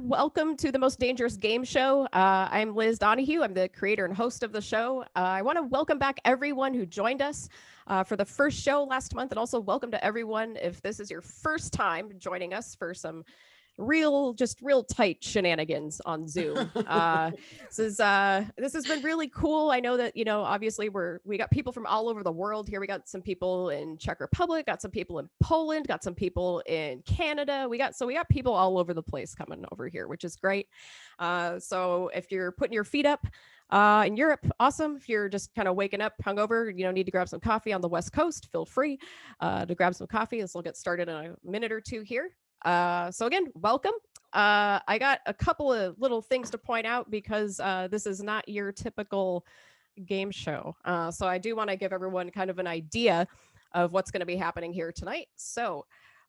there. Welcome to the Most Dangerous Game Show. I'm Liz Donehue. I'm the creator and host of the show. I want to welcome back everyone who joined us for the first show last month, and also welcome to everyone if this is your first time joining us for some real tight shenanigans on Zoom. This has been really cool. I know that, obviously we got people from all over the world here. We got some people in Czech Republic, got some people in Poland, got some people in Canada. We got people all over the place coming over here, which is great. So if you're putting your feet up in Europe, awesome. If you're just kind of waking up hungover, need to grab some coffee on the West Coast, feel free to grab some coffee. This will get started in a minute or two here. So again, welcome. I got a couple of little things to point out because this is not your typical game show. So I do want to give everyone kind of an idea of what's going to be happening here tonight. So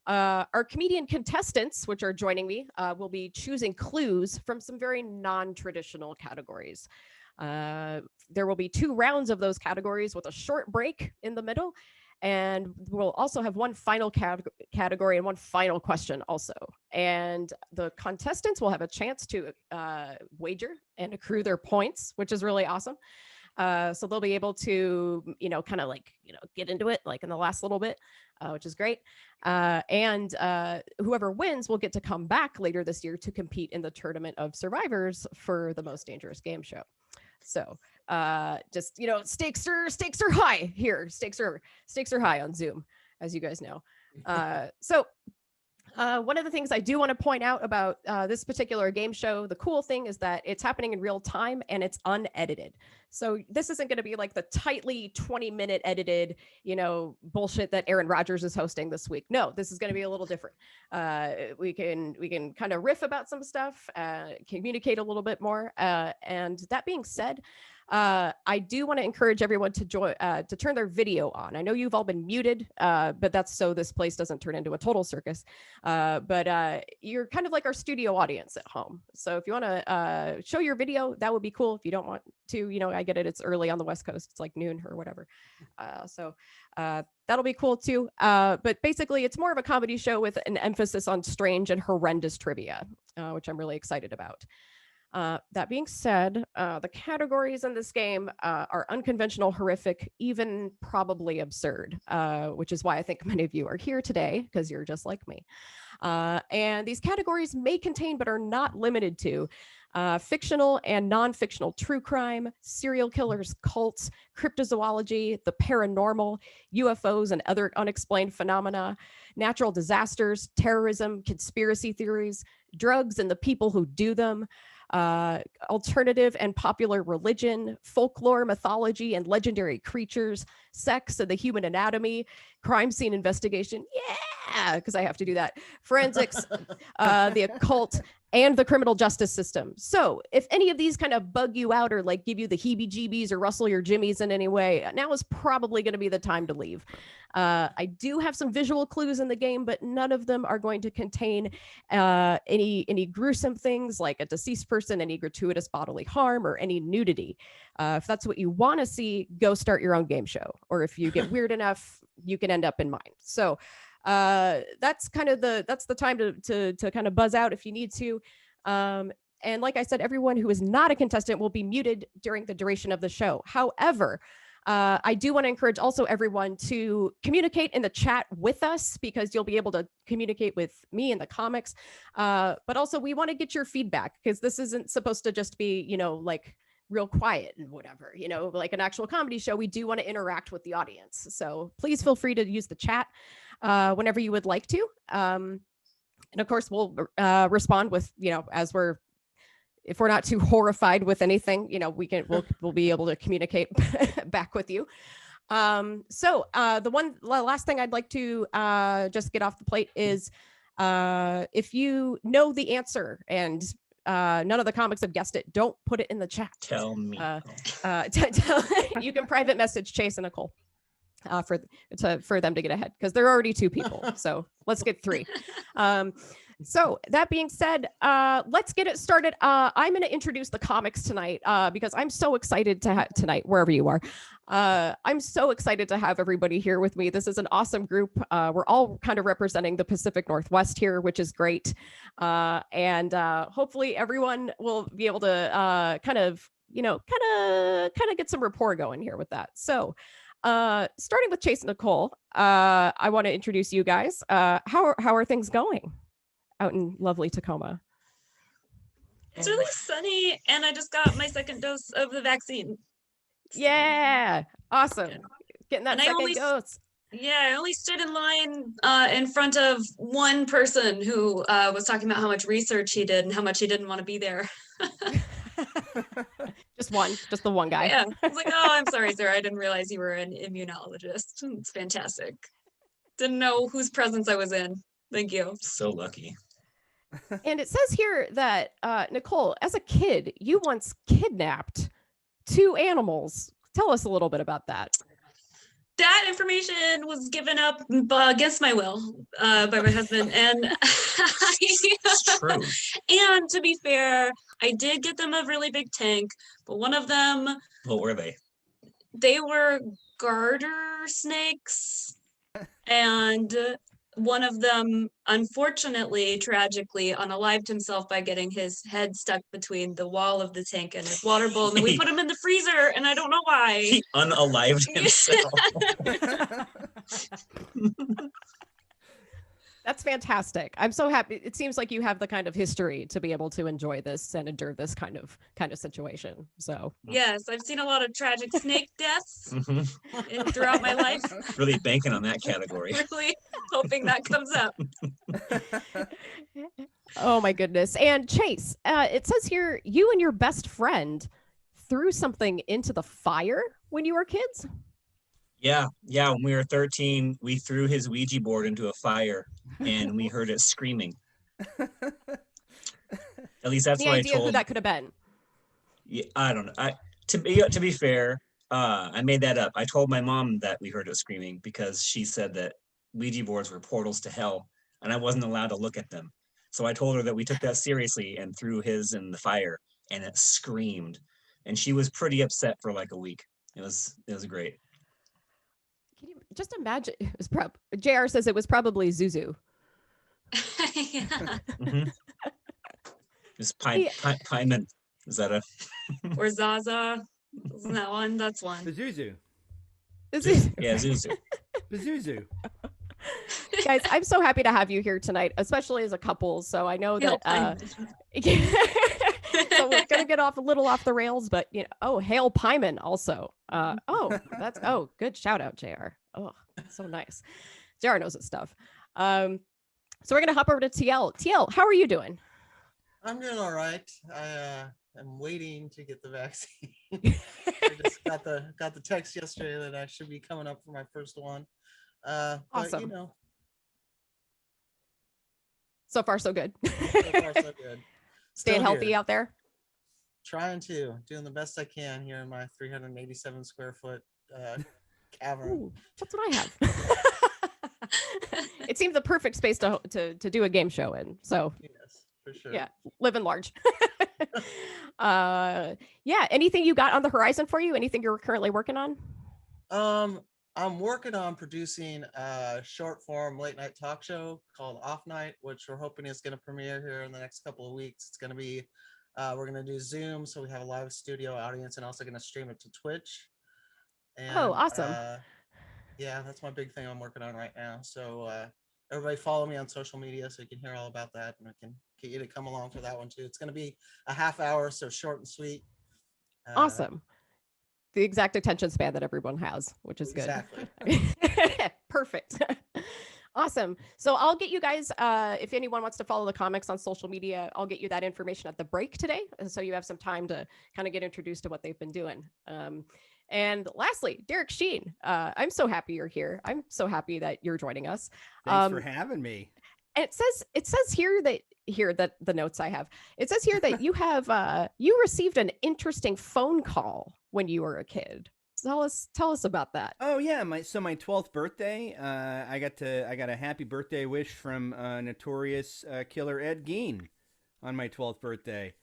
our comedian contestants, which are joining me, will be choosing clues from some very non-traditional categories. There will be 2 rounds of those categories with a short break in the middle. And we'll also have one final category and one final question also. And the contestants will have a chance to wager and accrue their points, which is really awesome. So they'll be able to, kind of like, get into it like in the last little bit, which is great. And whoever wins will get to come back later this year to compete in the Tournament of Survivors for the Most Dangerous Game Show. So just, stakes are high here. Stakes are high on Zoom, as you guys know. So one of the things I do want to point out about this particular game show, the cool thing is that it's happening in real time and it's unedited. So this isn't going to be like the tightly 20-minute edited, bullshit that Aaron Rodgers is hosting this week. No, this is going to be a little different. We can kind of riff about some stuff, communicate a little bit more. And that being said, I do want to encourage everyone to join, to turn their video on. I know you've all been muted, but that's so this place doesn't turn into a total circus. But you're kind of like our studio audience at home. So if you want to show your video, that would be cool. If you don't want to, I get it. It's early on the West Coast. It's like noon or whatever. So that'll be cool too. But basically, it's more of a comedy show with an emphasis on strange and horrendous trivia, which I'm really excited about. That being said, the categories in this game are unconventional, horrific, even probably absurd, which is why I think many of you are here today, because you're just like me. And these categories may contain, but are not limited to, fictional and non-fictional true crime, serial killers, cults, cryptozoology, the paranormal, UFOs and other unexplained phenomena, natural disasters, terrorism, conspiracy theories, drugs and the people who do them, alternative and popular religion, folklore, mythology, and legendary creatures, sex and the human anatomy, crime scene investigation, yeah, because I have to do that, forensics, the occult, and the criminal justice system. So if any of these kind of bug you out or like give you the heebie-jeebies or rustle your jimmies in any way, now is probably going to be the time to leave. I do have some visual clues in the game, but none of them are going to contain any gruesome things like a deceased person, any gratuitous bodily harm, or any nudity. If that's what you want to see, go start your own game show. Or if you get weird enough, you can end up in mine. So that's the time to kind of buzz out if you need to. And like I said, everyone who is not a contestant will be muted during the duration of the show. However, I do want to encourage also everyone to communicate in the chat with us, because you'll be able to communicate with me in the comics. But also we want to get your feedback, because this isn't supposed to just be, like real quiet and whatever, like an actual comedy show. We do want to interact with the audience. So please feel free to use the chat whenever you would like to. And of course, we'll respond with, if we're not too horrified with anything, we'll be able to communicate back with you. So the last thing I'd like to just get off the plate is if you know the answer and none of the comics have guessed it, don't put it in the chat. Tell me. You can private message Chase and Nicole for them to get ahead, because there are already 2 people. So let's get 3. So that being said, let's get it started. I'm going to introduce the comics tonight because I'm so excited to tonight, wherever you are. I'm so excited to have everybody here with me. This is an awesome group. We're all kind of representing the Pacific Northwest here, which is great. And hopefully everyone will be able to kind of get some rapport going here with that. So starting with Chase and Nicole, I want to introduce you guys. How are things going out in lovely Tacoma? It's really sunny, and I just got my second dose of the vaccine. Yeah, awesome. Getting that second dose. Yeah, I only stood in line in front of one person who was talking about how much research he did and how much he didn't want to be there. Just the one guy. Yeah, I was like, oh, I'm sorry, sir. I didn't realize you were an immunologist. It's fantastic. Didn't know whose presence I was in. Thank you. So lucky. And it says here that, Nicole, as a kid, you once kidnapped 2 animals. Tell us a little bit about that. That information was given up against my will by my husband. And It's true. And to be fair, I did get them a really big tank, but one of them... What were they? They were garter snakes. And one of them, unfortunately, tragically, unalived himself by getting his head stuck between the wall of the tank and his water bowl. And then we put him in the freezer, and I don't know why. He unalived himself. That's fantastic. I'm so happy. It seems like you have the kind of history to be able to enjoy this and endure this kind of situation. So yes, I've seen a lot of tragic snake deaths throughout my life. Really banking on that category. Really hoping that comes up. Oh my goodness. And Chase, it says here you and your best friend threw something into the fire when you were kids. Yeah. When we were 13, we threw his Ouija board into a fire, and we heard it screaming. At least that's what I told. Any idea who that could have been? Yeah, I don't know. To be fair, I made that up. I told my mom that we heard it screaming because she said that Ouija boards were portals to hell, and I wasn't allowed to look at them. So I told her that we took that seriously and threw his in the fire, and it screamed. And she was pretty upset for like a week. It was great. Can you just imagine? It was JR says it was probably Zuzu. Yeah. Mm-hmm. It's Pyman. Is that a? Or Zaza? Isn't that one? That's one. Pazuzu. Yeah, Zuzu. Pazuzu. Guys, I'm so happy to have you here tonight, especially as a couple. So I know that. So we're gonna get off a little off the rails, but Hail Pyman also. Good shout out, JR. Oh, so nice. JR knows his stuff. So we're gonna hop over to TL. TL, how are you doing? I'm doing all right. I'm waiting to get the vaccine. I just got the text yesterday that I should be coming up for my first one. Awesome. But, so far, so good. So far, so good. Staying healthy out there. Doing the best I can here in my 387 square foot cavern. Ooh, that's what I have. It seemed the perfect space to do a game show in. So yes, for sure. Yeah, living large. Yeah. Anything you got on the horizon for you? Anything you're currently working on? I'm working on producing a short form late night talk show called Off Night, which we're hoping is going to premiere here in the next couple of weeks. It's going to be, we're going to do Zoom, so we have a live studio audience, and also going to stream it to Twitch. And, awesome. Yeah, that's my big thing I'm working on right now. So everybody follow me on social media so you can hear all about that, and I can get you to come along for that one too. It's going to be a half hour, so short and sweet. Awesome. The exact attention span that everyone has, which is good. Exactly. Perfect. Awesome. So I'll get you guys, if anyone wants to follow the comics on social media, I'll get you that information at the break today. So you have some time to kind of get introduced to what they've been doing. And lastly, Derek Sheen, I'm so happy you're here. I'm so happy that you're joining us. Thanks for having me. And it says here that the notes I have, it says here that you have, you received an interesting phone call when you were a kid. Tell us about that. Oh yeah, my 12th birthday. I got a happy birthday wish from notorious killer Ed Gein on my 12th birthday.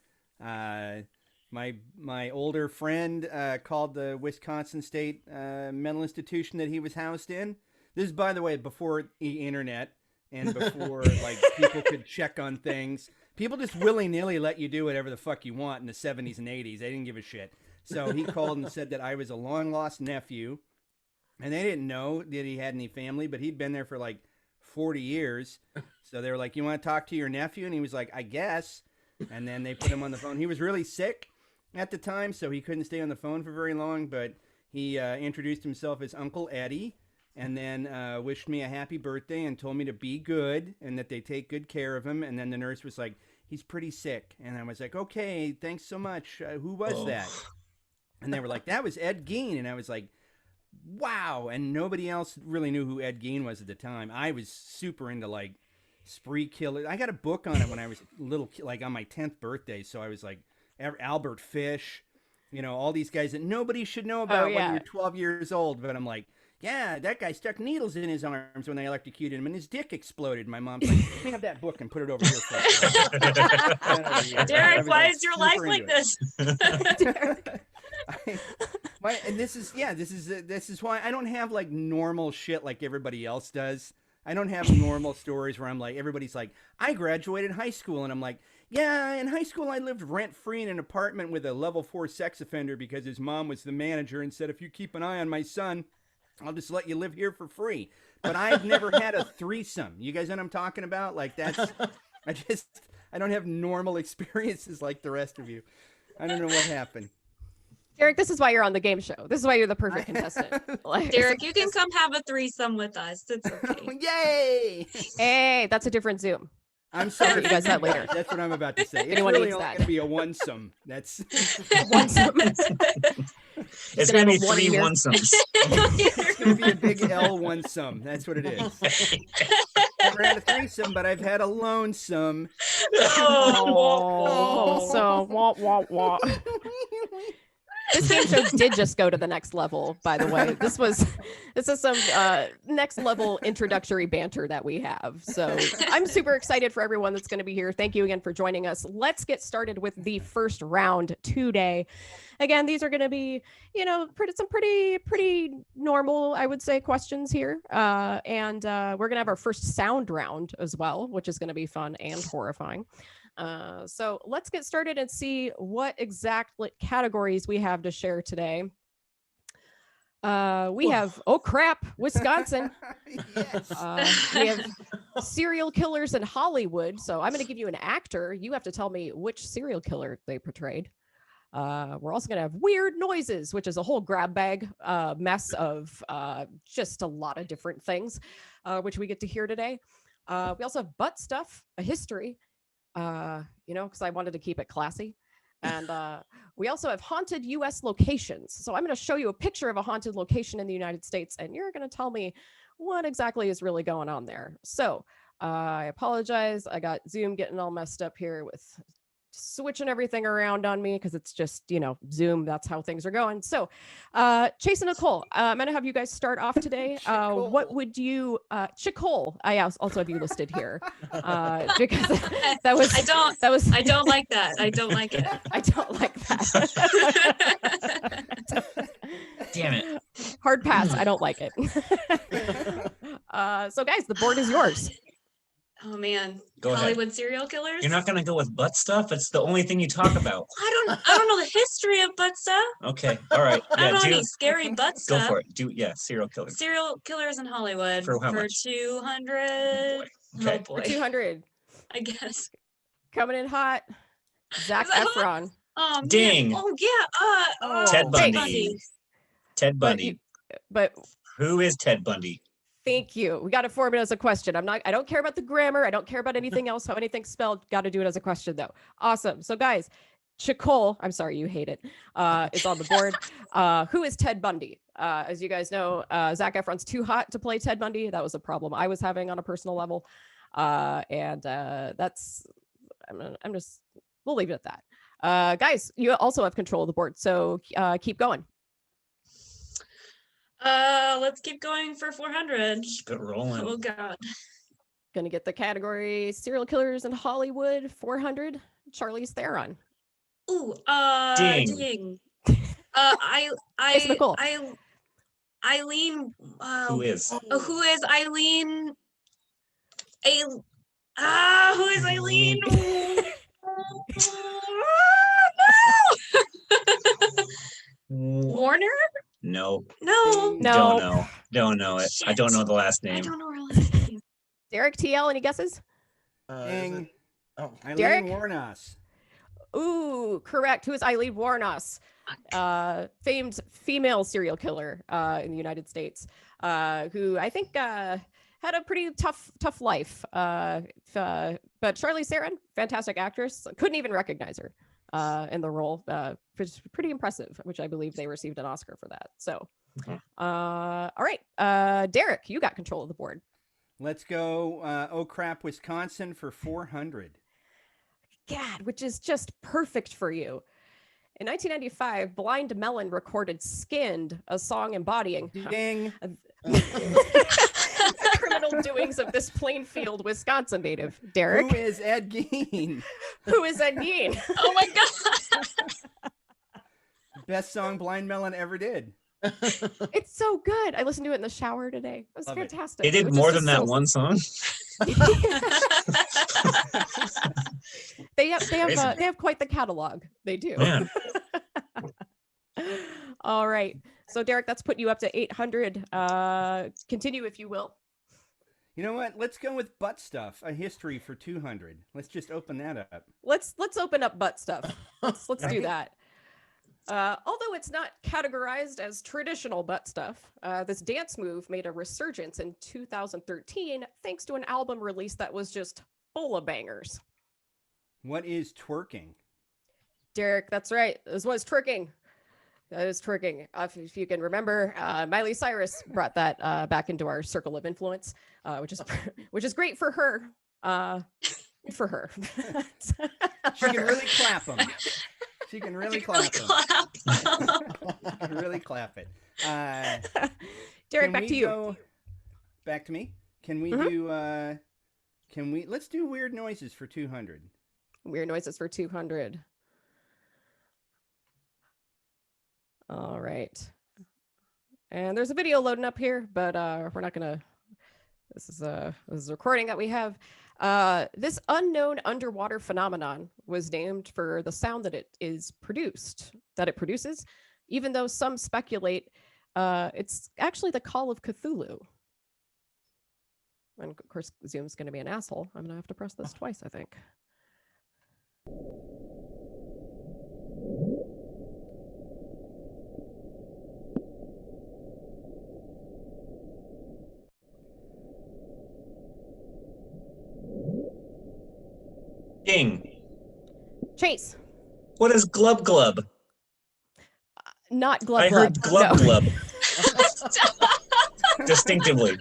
My older friend called the Wisconsin State mental institution that he was housed in. This is, by the way, before the internet and before like people could check on things. People just willy-nilly let you do whatever the fuck you want in the 70s and 80s. They didn't give a shit. So he called and said that I was a long-lost nephew, and they didn't know that he had any family, but he'd been there for like 40 years. So they were like, "You want to talk to your nephew?" And he was like, "I guess." And then they put him on the phone. He was really sick at the time, so he couldn't stay on the phone for very long, but he introduced himself as Uncle Eddie, and then wished me a happy birthday and told me to be good and that they take good care of him. And then the nurse was like, "He's pretty sick." And I was like, "Okay, thanks so much. Who was that?" And they were like, "That was Ed Gein." And I was like, wow. And nobody else really knew who Ed Gein was at the time. I was super into like spree killers. I got a book on it when I was little, like on my 10th birthday. So I was like Albert Fish, you know, all these guys that nobody should know about when you're 12 years old. But I'm like, yeah, that guy stuck needles in his arms when they electrocuted him and his dick exploded. My mom's like, "Let me have that book and put it over here." Derek, why is your life like this? And this is why I don't have like normal shit like everybody else does. I don't have normal stories where I'm like, everybody's like, "I graduated high school," and I'm like, "Yeah, in high school I lived rent free in an apartment with a level 4 sex offender because his mom was the manager and said, if you keep an eye on my son, I'll just let you live here for free." But I've never had a threesome. You guys know what I'm talking about? Like that's, I don't have normal experiences like the rest of you. I don't know what happened. Derek, this is why you're on the game show. This is why you're the perfect contestant. Like, Derek, you can come have a threesome with us. It's okay. Yay! hey, that's a different Zoom. I'm sorry. You guys that later. That's what I'm about to say. It's Anyone really needs only that. going to be a one-sum. That's One-sum. It's going to be have a 3 1-year. one-sums. It's going to be a big L one-sum. That's what it is. Never had a threesome, but I've had a lonesome. Oh, so wah, wah. This game show did just go to the next level, by the way. This is some next level introductory banter that we have. So I'm super excited for everyone that's going to be here. Thank you again for joining us. Let's get started with the first round today. Again, these are going to be, you know, pretty normal, I would say, questions here. And we're going to have our first sound round as well, which is going to be fun and horrifying. So let's get started and see what exact categories we have to share today. We have, oh crap, Wisconsin. Yes. We have serial killers in Hollywood. So I'm going to give you an actor. You have to tell me which serial killer they portrayed. We're also going to have weird noises, which is a whole grab bag mess of just a lot of different things, which we get to hear today. We also have butt stuff, a history. You know, because I wanted to keep it classy. And we also have haunted U.S. locations. So I'm going to show you a picture of a haunted location in the United States, and you're going to tell me what exactly is really going on there. So I apologize. I got Zoom getting all messed up here with switching everything around on me because it's just, you know, Zoom. That's how things are going. So Chase and Nicole, I'm going to have you guys start off today. What would you, Nicole, I also have you listed here because that was, I don't like that. I don't like it. I don't like that. Damn it. Hard pass. I don't like it. So guys, the board is yours. Oh man, Go ahead. Hollywood serial killers. You're not going to go with butt stuff? It's the only thing you talk about. I don't know the history of butt stuff. Okay. All right. I don't know any scary butt Go stuff. for it. Serial killers. Serial killers in Hollywood For how much? 200. Okay. Oh boy. 200. I guess. Coming in hot. Zac Is that hot? Efron. Oh, man. Ding. Oh yeah. Ted Hey. Bundy. Ted Bundy. But Who is Ted Bundy? thank you. We got to form it as a question. I don't care about the grammar. I don't care about anything else, how anything's spelled. Got to do it as a question though. Awesome. So guys, Nicole, I'm sorry, you hate it, is on the board. Who is Ted Bundy? As you guys know, Zac Efron's too hot to play Ted Bundy. That was a problem I was having on a personal level. And that's, we'll leave it at that. Guys, you also have control of the board. So keep going. Let's keep going for 400. Good rolling. Oh God. Gonna get the category serial killers in Hollywood. 400. Charlize Theron. Ooh, Ding. ding. It's Nicole. Eileen. Who is? Who is Eileen? Who is Eileen? Warner? No. No. No. Don't know it. I don't know the last I name. don't know her last name. Derek TL, any guesses? Ding. Oh, Eileen Derek? Warnos. Ooh, correct. Who is Eileen Warnos? Famed female serial killer in the United States, who I think had a pretty tough life. But Charlize Theron, fantastic actress. Couldn't even recognize her in the role, which is pretty impressive, which I believe they received an Oscar for that. So, all right. Derek, you got control of the board. Let's go. Oh crap, Wisconsin for 400. God, which is just perfect for you. In 1995, Blind Melon recorded Skinned, a song embodying Ding. the criminal doings of this Plainfield, Wisconsin native. Derek. Who is Ed Gein? Who is Ed Gein? Oh my God. Best song Blind Melon ever did. It's so good. I listened to it in the shower today. It was Love it. fantastic. They did It was more just than that so- one song. They have Crazy. they have quite the catalog. They do. Man. All right. So Derek, that's put you up to 800. Continue if you will. You know what? Let's go with butt stuff. A history for 200. Let's just open that up. Let's open up butt stuff. Let's do that. Although it's not categorized as traditional butt stuff, this dance move made a resurgence in 2013 thanks to an album release that was just full of bangers. What is twerking? Derek, that's right. This was twerking. That is twerking. If you can remember, Miley Cyrus brought that back into our circle of influence, which is great for her. For her. She can really clap them. She can really clap them. Really clap it. Derek, back to you. Back to me. Can we let's do weird noises for 200. Weird noises for 200. All right. And there's a video loading up here, but we're not gonna. This is a recording that we have. This unknown underwater phenomenon was named for the sound that it produces, even though some speculate it's actually the call of Cthulhu. And of course, Zoom's going to be an asshole. I'm going to have to press this twice, I think. Ding. Chase. What is glub glub? Not glub I heard glub No. glub. Distinctively.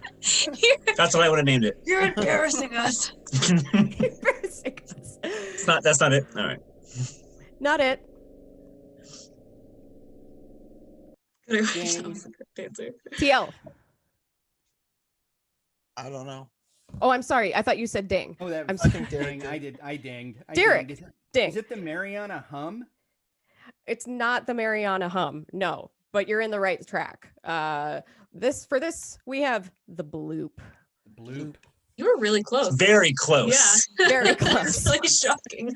That's what I would have named it. You're embarrassing us. That's not it. All right. Not it. TL. I don't know. Oh, I'm sorry. I thought you said ding. Oh, that I'm was I think Derek ding. did. I dinged. Derek, Is ding. it the Mariana hum? It's not the Mariana hum. No, but you're in the right track. For this, we have the bloop. Bloop. You were really close. Very close. Yeah. Very close. Really shocking.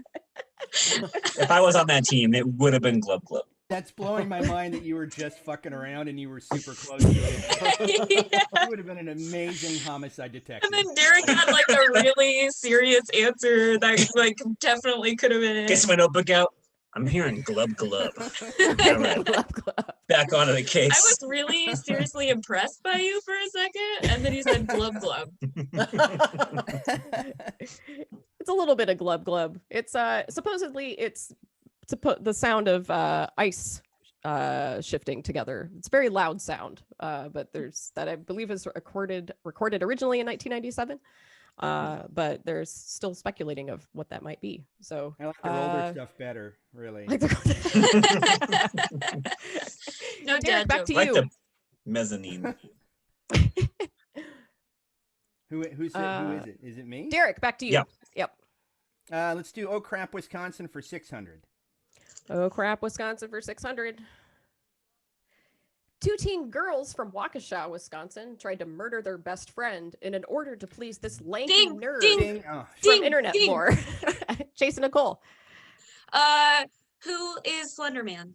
If I was on that team, it would have been glub glub. That's blowing my mind that you were just fucking around and you were super close to it. Yeah. You would have been an amazing homicide detective. And then Derek had like a really serious answer that like definitely could have been it. Gets my notebook out. I'm hearing glub glub. All right. Glub, glub. Back onto the I case. was really seriously impressed by you for a second, and then you said glub glub. It's a little bit of glub glub. It's supposedly it's to put the sound of ice shifting together. It's a very loud sound, but there's that I believe is recorded originally in 1997. But there's still speculating of what that might be. So I like their older stuff better, really. like No Derek, dad back joke. to like you. the mezzanine. Who is it? Is it me? Derek, back to you. Yeah. Yep. Let's do Oh Crap, Wisconsin for 600. Oh crap, Wisconsin for 600. Two teen girls from Waukesha, Wisconsin, tried to murder their best friend in an order to please this lanky Ding, nerd ding. Oh, from Ding, Internet ding. Lore. Jason Nicole. Who is Slender Man?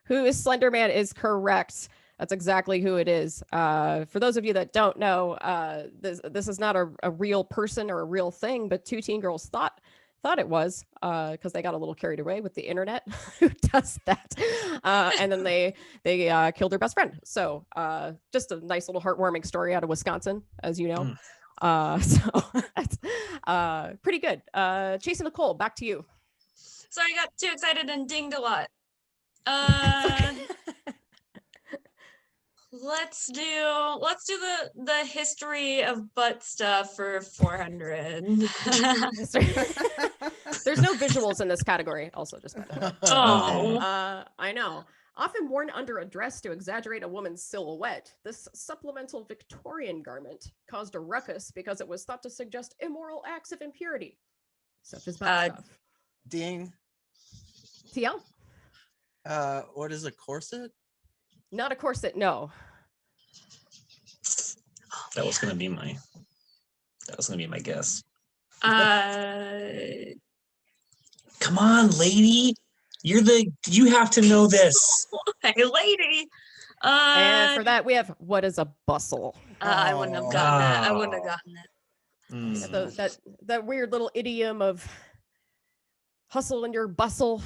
Who is Slender Man is correct. That's exactly who it is. For those of you that don't know, this is not a real person or a real thing, but two teen girls thought it was because they got a little carried away with the internet. Who does that? And then they killed their best friend. So just a nice little heartwarming story out of Wisconsin, as you know. So that's pretty good. Chase and Nicole, back to you. Sorry, I got too excited and dinged a lot. Let's do the history of butt stuff for 400. There's no visuals in this category. Also, just Oh. I know. Often worn under a dress to exaggerate a woman's silhouette, this supplemental Victorian garment caused a ruckus because it was thought to suggest immoral acts of impurity, such as butt stuff. Ding. TL? What is a corset? Not a corset, no. That was gonna be my guess. Come on, lady. You have to know this. Hey, lady. And for that, we have what is a bustle? I wouldn't have gotten that. I wouldn't have gotten it. That weird little idiom of hustle in your bustle.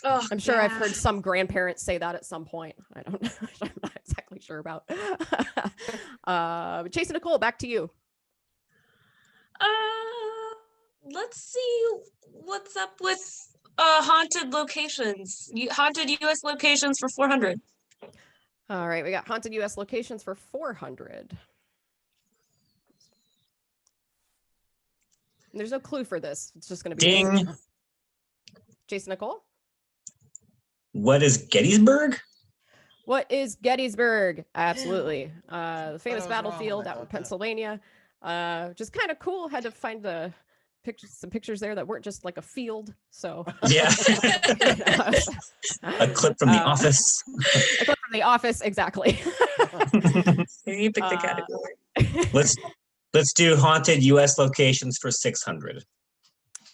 Oh, I'm sure I've yeah. heard some grandparents say that at some point. I don't know. I'm not exactly sure about. Chase and Nicole, back to you. Let's see what's up with haunted locations. Haunted U.S. locations for 400. All right, we got haunted U.S. locations for 400. There's no clue for this. It's just going to be Ding. Jason Nicole. What is Gettysburg? What is Gettysburg? Absolutely. The famous was wrong battlefield when I out in thought that. Pennsylvania. Just kind of cool. Had to find some pictures there that weren't just like a field. So Yeah. A clip from The Office. A clip from The Office, exactly. You pick the category. Let's do haunted U.S. locations for 600.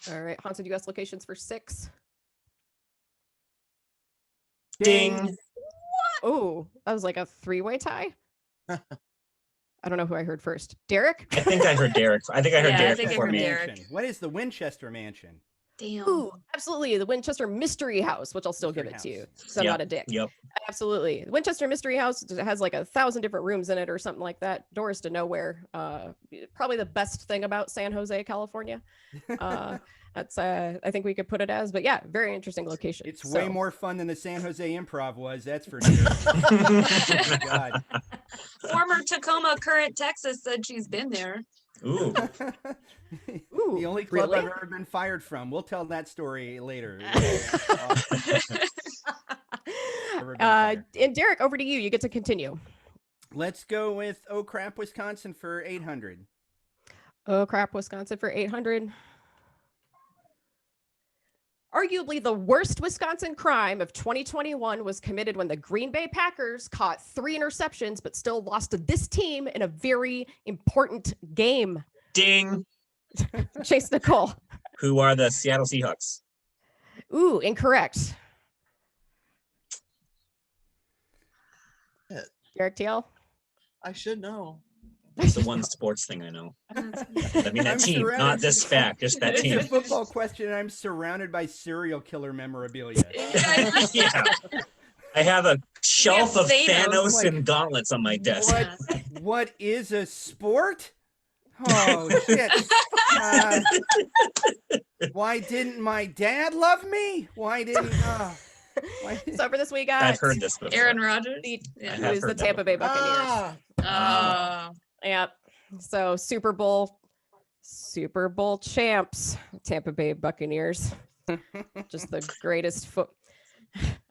All right, haunted U.S. locations for 6. Ding. Oh, that was like a 3-way tie. I don't know who I heard first. Derek? I think I heard Derek. I think I heard Yeah, I Derek think I before heard me. Derek. Mansion. What is the Winchester Mansion? Damn. Ooh, absolutely. The Winchester Mystery House, which I'll still give Mystery it to you. House. So I'm Yep, not a dick. Yep. Absolutely. The Winchester Mystery House has like 1,000 different rooms in it or something like that. Doors to nowhere. Probably the best thing about San Jose, California. That's I think we could put it as, but yeah, very interesting location. It's So- way more fun than the San Jose Improv was, that's for sure. Oh my God. Former Tacoma, current Texas said she's been there. Ooh. Ooh, The only club really? I've ever been fired from. We'll tell that story later. And Derek, over to you. You get to continue. Let's go with Oh Crap, Wisconsin for 800. Oh crap, Wisconsin for 800. Arguably the worst Wisconsin crime of 2021 was committed when the Green Bay Packers caught 3 interceptions, but still lost to this team in a very important game. Ding. Chase Nicole. Who are the Seattle Seahawks? Ooh, incorrect. Derek TL. I should know. It's the one sports thing I know. I mean that I'm team, surrounded- not this fact, just that It's team. a football question, and I'm surrounded by serial killer memorabilia. Yeah. I have a shelf of Thanos. Thanos Like, and gauntlets on my desk. What is a sport? Oh shit! Why didn't my dad love me? Why didn't? So for this we got I've heard this before. Aaron Rodgers. the- I who have is the heard that Tampa Bay Buccaneers. Yep. So Super Bowl champs, Tampa Bay Buccaneers. Just the greatest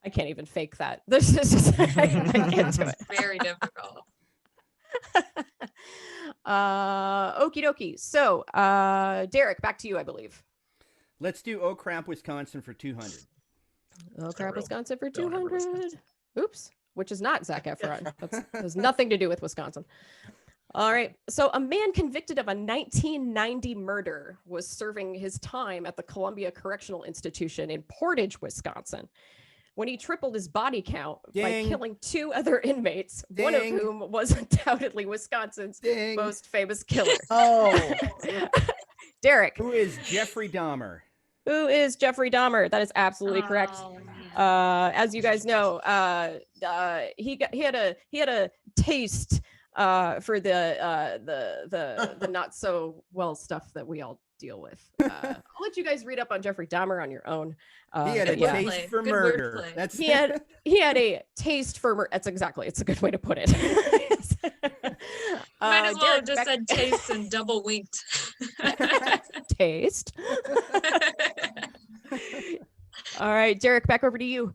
I can't even fake that. This is just, I can't do it. Very difficult. Okie dokie. So, Derek, back to you, I believe. Let's do Oh Crap, Wisconsin for 200. Oh crap, real Wisconsin for don't remember 200. Wisconsin. Oops, which is not Zac Efron. That has nothing to do with Wisconsin. All right. So a man convicted of a 1990 murder was serving his time at the Columbia Correctional Institution in Portage, Wisconsin, when he tripled his body count by Ding. killing 2 other inmates, one of Ding. whom was undoubtedly Wisconsin's Ding. most famous killer. Oh, Derek, Who is Jeffrey Dahmer? who is Jeffrey Dahmer? That is absolutely correct. Oh, man. As you guys know, he had a taste for the not so well stuff that we all deal with. I'll let you guys read up on Jeffrey Dahmer on your own. He had a but yeah, Wordplay. taste for Good murder. wordplay. That's he had a taste for murder. That's exactly. It's a good way to put it. Might as well have Derek, just back- said taste and double winked. taste. All right, Derek, back over to you.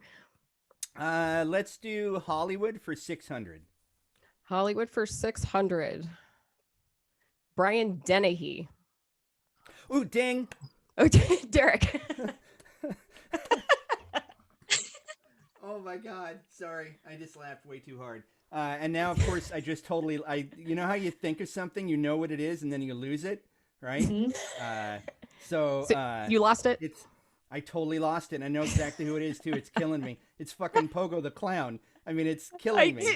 Let's do Hollywood for 600. Hollywood for 600. Brian Dennehy. Ooh, ding. Oh, Derek. Oh my God. Sorry. I just laughed way too hard. And now, of course, I just totally, you know how you think of something, you know what it is, and then you lose it, right? Mhm. So You lost it? I totally lost it. And I know exactly who it is too. It's killing me. It's fucking Pogo the Clown. I mean, it's killing me.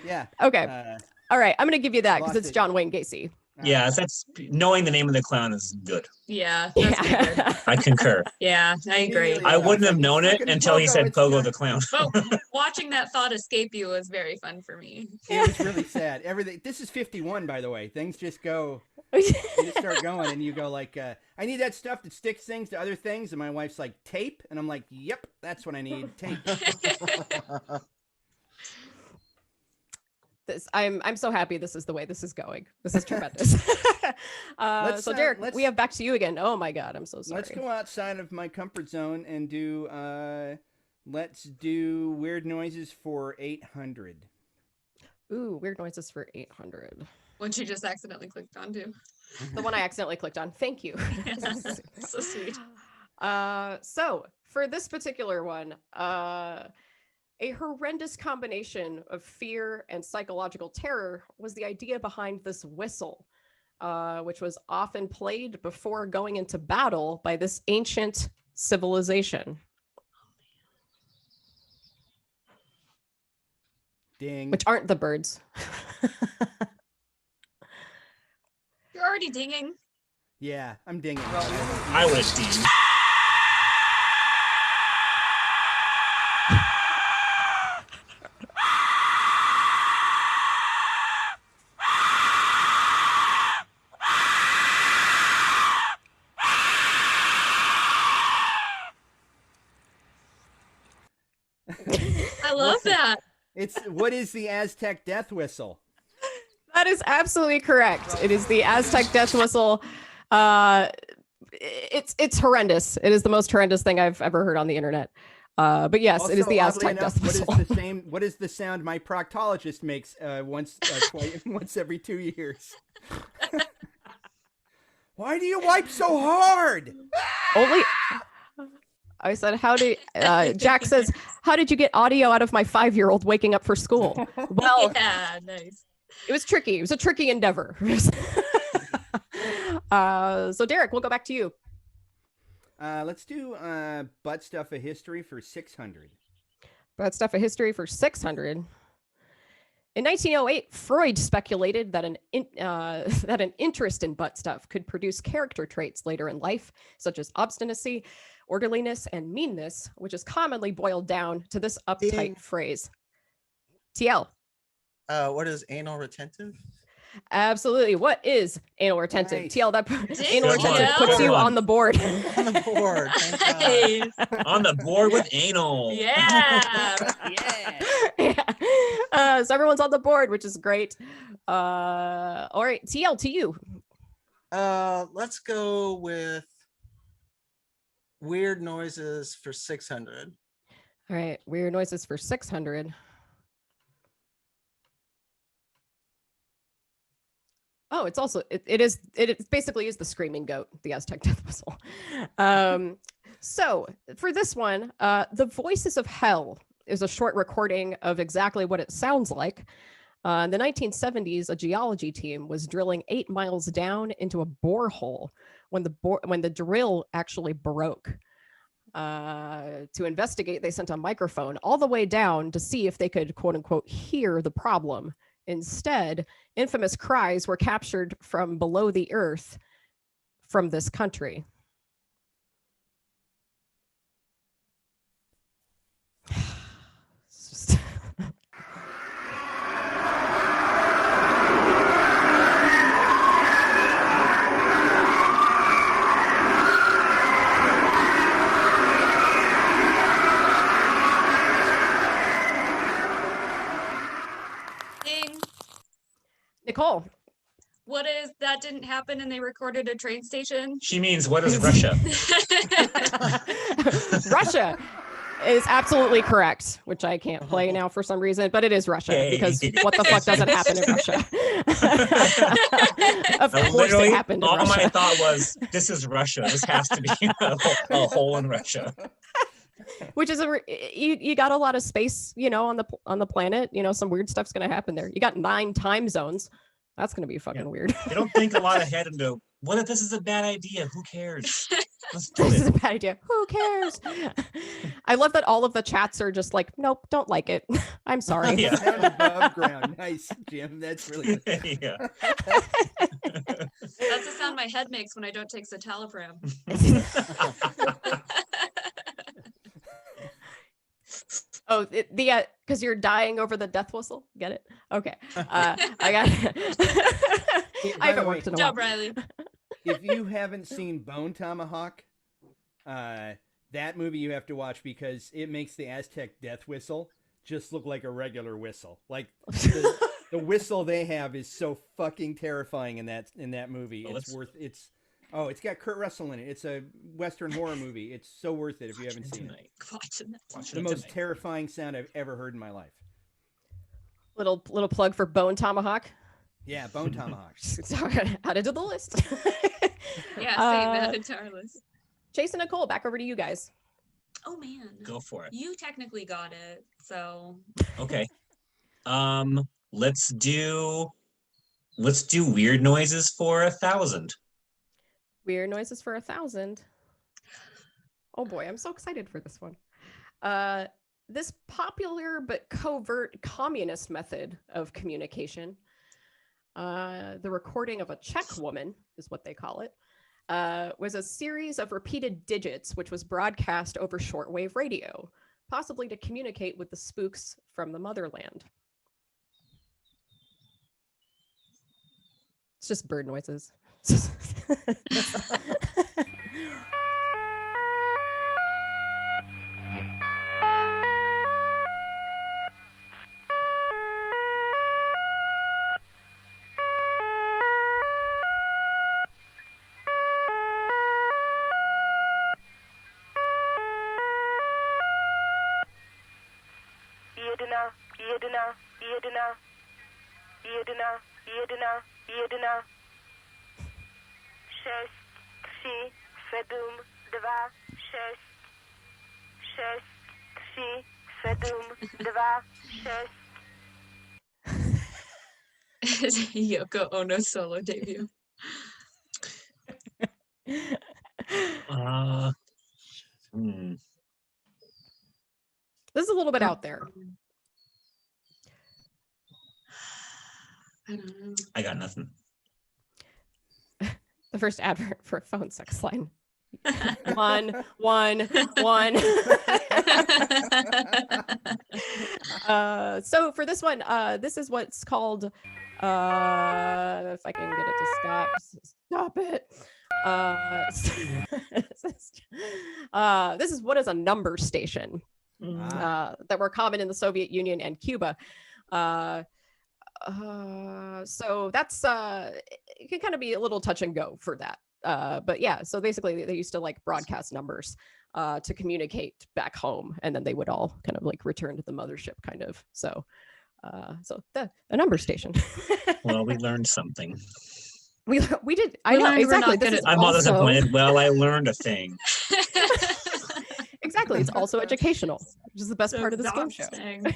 Yeah. Okay. All right. I'm going to give you that because lost it's it. John Wayne Gacy. Yeah, that's knowing the name of the clown is good. Yeah, that's pretty good. Yeah. I concur. Yeah, I agree. Really? I wouldn't have It's known it fucking until he Pogo, said it's Pogo not- the clown. But watching that thought escape you was very fun for me. It was really sad. Everything. This is 51, by the way. Things just go. You just start going, and you go like, "I need that stuff that sticks things to other things." And my wife's like, "Tape," and I'm like, "Yep, that's what I need. Tape." I'm so happy this is the way this is going. This is tremendous. So Derek, we have back to you again. Oh my God, I'm so sorry. Let's go outside of my comfort zone and do. Let's do weird noises for 800. Ooh, weird noises for 800. What you just accidentally clicked onto. The one I accidentally clicked on. Thank you. So sweet. So for this particular one, a horrendous combination of fear and psychological terror was the idea behind this whistle, which was often played before going into battle by this ancient civilization. Ding. Which aren't the birds. You're already dinging. Yeah, I'm dinging. I would have dinged. I love that. It's what is the Aztec death whistle? That is absolutely correct. It is the Aztec death whistle. It's horrendous. It is the most horrendous thing I've ever heard on the internet. But yes, it is Also, the oddly Aztec enough, death whistle. What is the sound my proctologist makes once every 2 years? Why do you wipe so hard? Only. I said, how did Jack says, how did you get audio out of my 5-year-old waking up for school? Well, Yeah, nice. it was tricky. It was a tricky endeavor. So Derek, we'll go back to you. Let's do butt stuff of history for 600. Butt stuff of history for 600. In 1908, Freud speculated that an interest in butt stuff could produce character traits later in life, such as obstinacy, orderliness, and meanness, which is commonly boiled down to this uptight Ding. phrase. TL. What is anal retentive? Absolutely. What is anal retentive? Nice. TL, that anal Good retentive one. puts Good you one. on the board. On the board. Thank God. Nice. On the board with anal. Yeah. Yeah. So everyone's on the board, which is great. All right, TL, to you. Let's go with weird noises for 600. All right, weird noises for 600. Oh, it's also it basically is the screaming goat, the Aztec death whistle. So for this one, the Voices of Hell is a short recording of exactly what it sounds like. In the 1970s, a geology team was drilling 8 miles down into a borehole when the drill actually broke. To investigate, they sent a microphone all the way down to see if they could, quote unquote, hear the problem. Instead, infamous cries were captured from below the earth from this country. It's just Ding. Nicole. What is that? Didn't happen, and they recorded a train station. She means, what is Russia? Russia is absolutely correct, which I can't play now for some reason, but it is Russia Yay. because what the fuck doesn't happen in Russia? Of course Literally, it happened in all Russia. my thought was, this is Russia. This has to be a hole in Russia. Which is you got a lot of space, on the planet. Some weird stuff's gonna happen there. You got 9 time zones. That's gonna be fucking weird. They don't think a lot ahead and go, what if this is a bad idea? Who cares? Let's do This is it. a bad idea. Who cares? I love that all of the chats are just like, nope, don't like it. I'm sorry. Yeah. Sound above ground. Nice, Jim. That's really good. Yeah. That's the sound my head makes when I don't take citalopram. Oh, because you're dying over the death whistle. Get it? Okay. I got. I haven't worked in a while. Job, Riley. If you haven't seen Bone Tomahawk, that movie you have to watch because it makes the Aztec death whistle just look like a regular whistle. Like the whistle they have is so fucking terrifying in that movie. Oh, It's got Kurt Russell in it. It's a Western horror movie. It's so worth it if you haven't seen it. Watching that. Watching The it most tonight. terrifying sound I've ever heard in my life. Little plug for Bone Tomahawk. Yeah, Bone Tomahawk. Added to the list. Yeah, save that into our list. Chase and Nicole, back over to you guys. Oh man. Go for it. You technically got it, so Okay. Let's do weird noises for 1,000. Weird noises for 1,000. Oh boy, I'm so excited for this one. This popular but covert communist method of communication, the recording of a Czech woman is what they call it, was a series of repeated digits which was broadcast over shortwave radio, possibly to communicate with the spooks from the motherland. It's just bird noises. Jedna, 6, 3, 7, 2, 6, 6, 3, 7, 2, 6. Yoko Ono solo debut. This is a little bit out there. I don't know. I got nothing. The first advert for a phone sex line. One. So for this one, this is what's called, if I can get it to stop it. This is what is a number station that were common in the Soviet Union and Cuba. So that's it can kind of be a little touch and go for that. But yeah, so basically they used to like broadcast numbers to communicate back home, and then they would all kind of like return to the mothership, kind of. So, the number station. Well, we learned something. we did. I We know learned we're exactly. not This good is at I'm all also disappointed. Well, I learned a thing. exactly. It's also educational, which is the best part of this game show. Exhausting.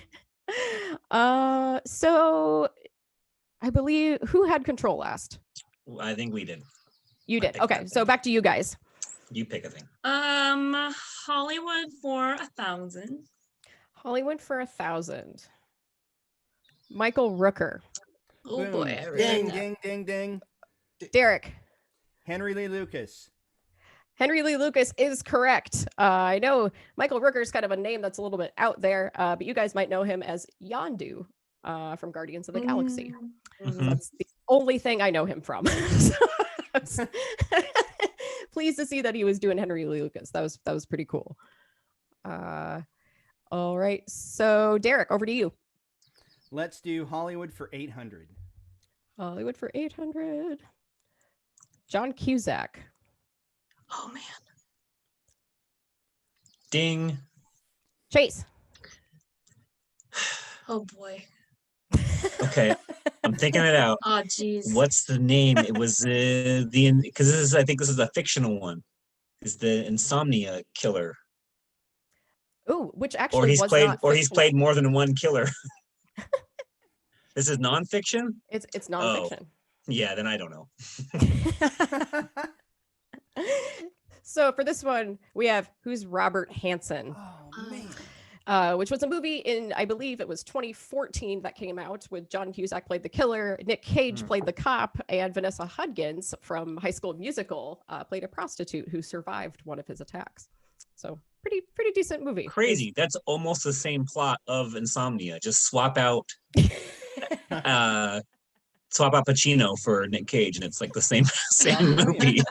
So I believe who had control last? I think we did. You I did. picked Okay, that so thing. back to you guys. You pick a thing. Hollywood for 1,000. Hollywood for 1,000. Michael Rooker. Oh Boom. boy, I really Ding, know. ding, ding, ding. Derek. Henry Lee Lucas. Henry Lee Lucas is correct. I know Michael Rooker is kind of a name that's a little bit out there, but you guys might know him as Yondu from Guardians of the Galaxy. Mhm. That's the only thing I know him from. So, pleased to see that he was doing Henry Lee Lucas. That was pretty cool. All right, so Derek, over to you. Let's do Hollywood for 800. Hollywood for 800. John Cusack. Oh man. Ding. Chase. Oh boy. Okay, I'm thinking it out. Oh geez. What's the name? It was because I think this is a fictional one. Is the Insomnia Killer, Ooh, which or actually he's was played not or he's fictional. played more than one killer. This is nonfiction. It's nonfiction. Yeah, then I don't know. So for this one, we have who's Robert Hansen, Oh, man. which was a movie in, I believe it was 2014 that came out with John Cusack played the killer, Nick Cage played the cop, and Vanessa Hudgens from High School Musical played a prostitute who survived one of his attacks. So pretty decent movie. Crazy. That's almost the same plot of Insomnia. Just swap out Pacino for Nick Cage, and it's like the same Robin movie. Williams.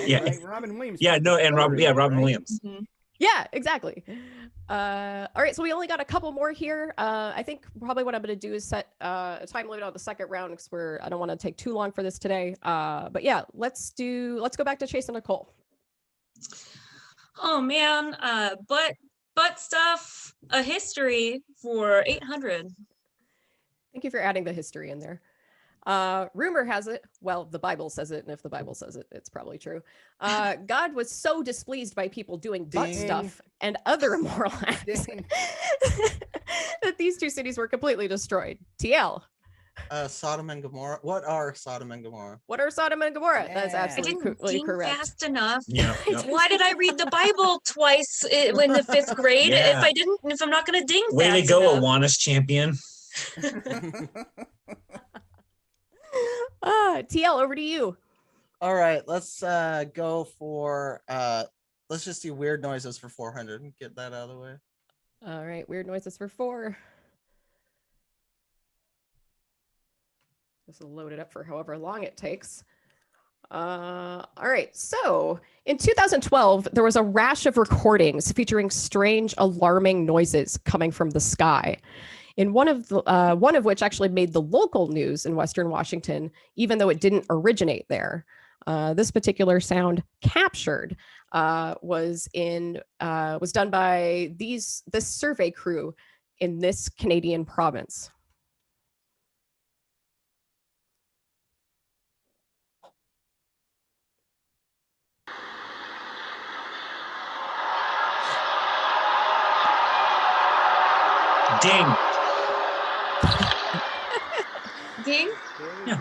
Yeah. Right? Robin Williams. Yeah, played no, the and killer in that, Robin right? Williams. Mhm. Yeah, exactly. All right, so we only got a couple more here. I think probably what I'm going to do is set a time limit on the second round because I don't want to take too long for this today. But yeah, let's go back to Chase and Nicole. Oh man. Butt stuff. A history for 800. Thank you for adding the history in there. Rumor has it, well, the Bible says it, and if the Bible says it, it's probably true. God was so displeased by people doing butt Ding. stuff and other immoral acts Ding. that these two cities were completely destroyed. TL. Sodom and Gomorrah. What are Sodom and Gomorrah? What are Sodom and Gomorrah? That's Yeah. I absolutely didn't ding correct. fast enough. Yeah. Why did I read the Bible twice in the 5th grade Yeah. if I'm not gonna ding Way to fast go, enough? Awanas champion. TL, over to you. All right, let's go for let's just do weird noises for 400 and get that out of the way. All right, weird noises for 4. This will load it up for however long it takes. All right, so in 2012, there was a rash of recordings featuring strange, alarming noises coming from the sky. In one of which actually made the local news in Western Washington, even though it didn't originate there. This particular sound captured was done by this survey crew in this Canadian province. Ding. Ding? Yeah.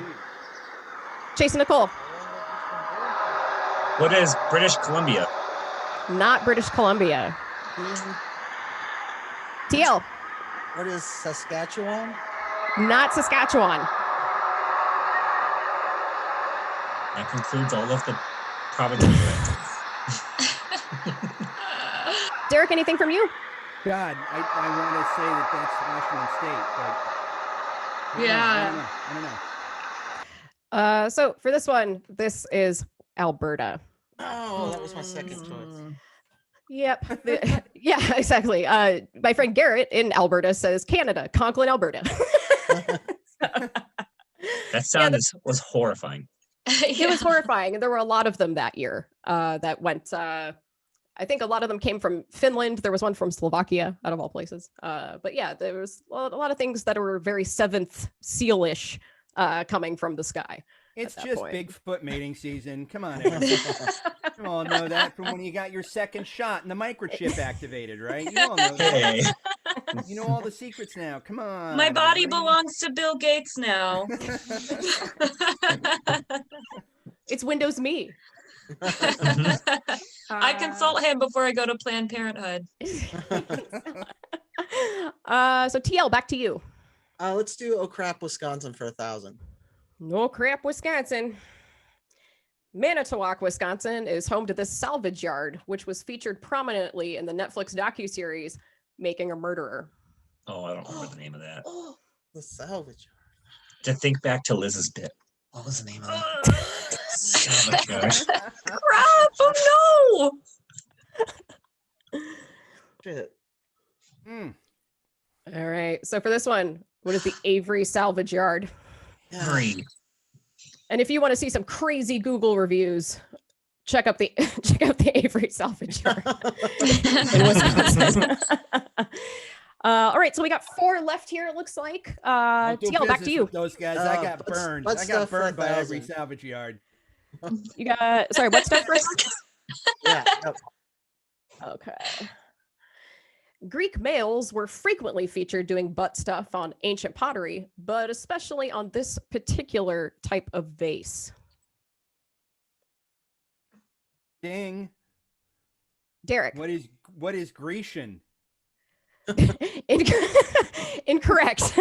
Chase and Nicole, What is British Columbia? not British Columbia. TL, What is Saskatchewan? not Saskatchewan. That concludes all of the provinces. Derek, anything from you? God, I want to say that that's Washington State, but Yeah. I don't know. So for this one, this is Alberta. Oh, that was my second choice. Yep. Yeah, exactly. My friend Garrett in Alberta says Canada, Conklin, Alberta. That sound was horrifying. It was horrifying. And there were a lot of them that year that went I think a lot of them came from Finland. There was one from Slovakia, out of all places. But yeah, there was a lot of things that were very seventh seal-ish coming from the sky. It's that just point. Bigfoot mating season. Come on, everybody. You all know that from when you got your second shot and the microchip activated, right? You all know that. Hey. You know all the secrets now. Come on. My body everybody. belongs to Bill Gates now. It's Windows Me. I consult him before I go to Planned Parenthood. So TL, back to you. Let's do Oh Crap, Wisconsin for 1,000. No crap, Wisconsin. Manitowoc, Wisconsin is home to this salvage yard, which was featured prominently in the Netflix docuseries Making a Murderer. Oh, I don't remember the name of that. Oh, the salvage. To think back to Liz's bit. What was the name of that? Salvage yard. Crap! Oh no! Shit. All right. So for this one, what is the Avery salvage yard? Yeah. 3. And if you want to see some crazy Google reviews, check out the Avery salvage yard in Wisconsin. All right, so we got 4 left here. It looks like. Don't do TL, back to business you. with those guys. I got let's- burned. let's I got stuff for burned by every 1,000. salvage yard. You got sorry. What stuff first? Yeah. Yep. Okay. Greek males were frequently featured doing butt stuff on ancient pottery, but especially on this particular type of vase. Ding. Derek. What is Grecian? Incorrect.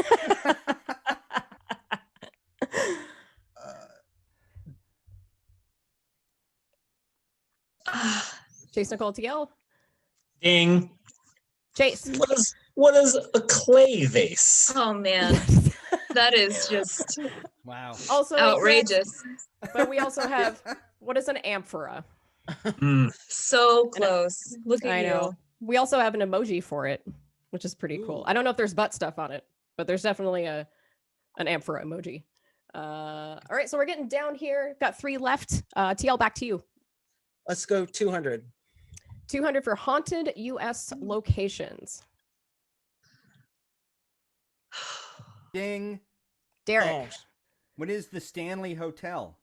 Chase, Nicole, TL. Ding. Chase. What is a clay vase? Oh man, that is just Wow. Also incorrect, outrageous. but we also have what is an amphora? Mm. So close. Look at I you. know. We also have an emoji for it, which is pretty cool. Ooh. I don't know if there's butt stuff on it, but there's definitely an amphora emoji. All right, so we're getting down here. Got 3 left. TL, back to you. Let's go 200. 200 for haunted U.S. locations. Ding. Derek. Oh, What is the Stanley Hotel?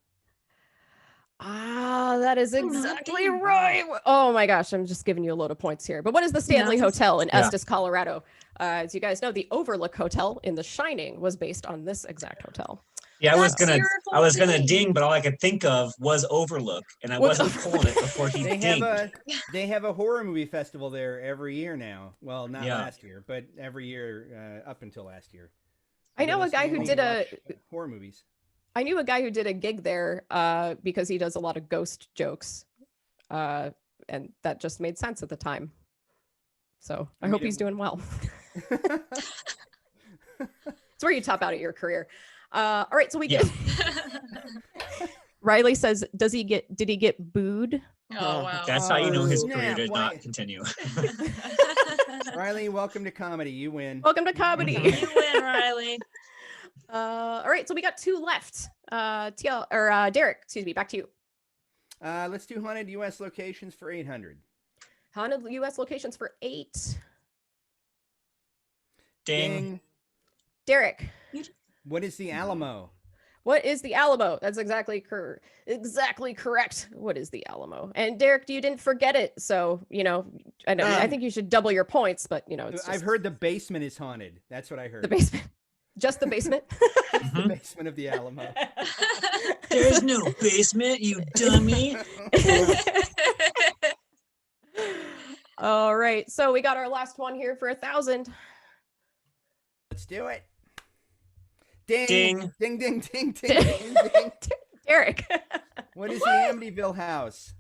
That is exactly right. Oh my gosh, I'm just giving you a load of points here. But what is the Stanley Hotel in Yeah. Estes, Colorado? As you guys know, the Overlook Hotel in The Shining was based on this exact hotel. Yeah, I was That's gonna your ding, but all I could think of was Overlook, and I What's wasn't pulling it before he They have dinged. a horror movie festival there every year now. Well, not Yeah. last year, but every year up until last year. I know Go to a guy who Stanley did and a watch horror movies. I knew a guy who did a gig there because he does a lot of ghost jokes. And that just made sense at the time. So I hope he's doing well. It's where you top out at your career. All right, so we get Riley says, did he get booed? Oh wow. That's how you know his Oh, career snap, did why- not continue. Riley, welcome to comedy. You win. Welcome to comedy. You win, Riley. All right, so we got 2 left. Derek, excuse me, back to you. Let's do haunted U.S. locations for 800. Haunted U.S. locations for 8. Ding. Derek, What is the Alamo? what is the Alamo? That's exactly correct. What is the Alamo? And Derek, you didn't forget it, so I think you should double your points. But it's I've just heard the basement is haunted. That's what I heard. the basement, just the basement. The basement of the Alamo. There's no basement, you dummy. All right, so we got our last one here for 1,000. Let's do it. Ding. Ding. Ding, ding, ding, ding, ding, ding. Derek. What is the Amityville house?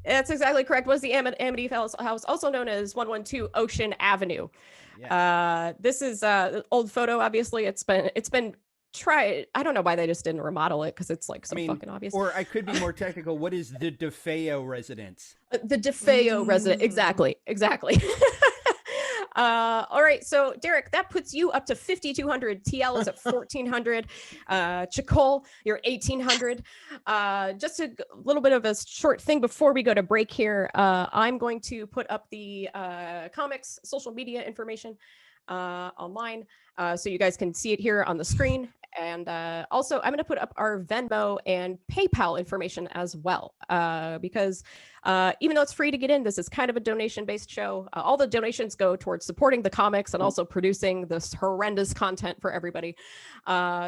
That's exactly correct. Was the Amityville house, also known as 112 Ocean Avenue. Yeah. This is an old photo. Obviously, it's been tried. I don't know why they just didn't remodel it because it's like so fucking obvious. Or I could be more technical. What is the DeFeo residence? The DeFeo resident. Exactly. All right, so Derek, that puts you up to 5,200. TL is at 1,400. Nicole, you're 1,800. Just a little bit of a short thing before we go to break here. I'm going to put up the comics social media information online so you guys can see it here on the screen. And also, I'm going to put up our Venmo and PayPal information as well, because even though it's free to get in, this is kind of a donation-based show. All the donations go towards supporting the comics and also producing this horrendous content for everybody.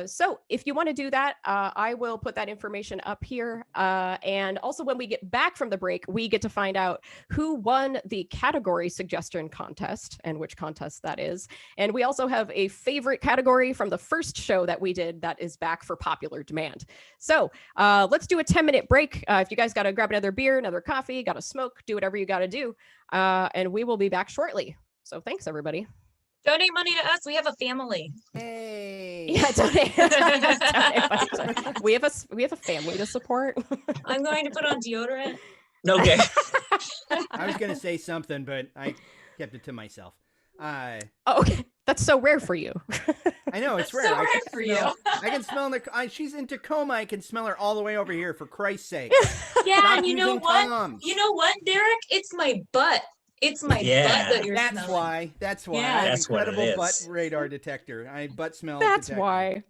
So if you want to do that, I will put that information up here. And also, when we get back from the break, we get to find out who won the category suggestion contest and which contest that is. And we also have a favorite category from the first show that we did that is back for popular demand. So let's do a 10-minute break. If you guys got to grab another beer, another coffee, got to smoke, do whatever you got to do. And we will be back shortly. So thanks, everybody. Donate money to us. We have a family. Hey. Yeah, donate. Donate money. We have a family to support. I'm going to put on deodorant. Okay. I was gonna say something, but I kept it to myself. Oh, okay, that's so rare for you. I know it's That's rare. so I rare can for smell, I can smell she's in Tacoma. I can smell her all the way over here. For Christ's sake! Yeah, Stop and you know using what? Toms. You know what, Derek? It's my butt. It's my Yeah. butt that you're That's smelling. why. That's why. Yeah. I have That's what it incredible butt is. radar detector. I butt smell. That's detector. why.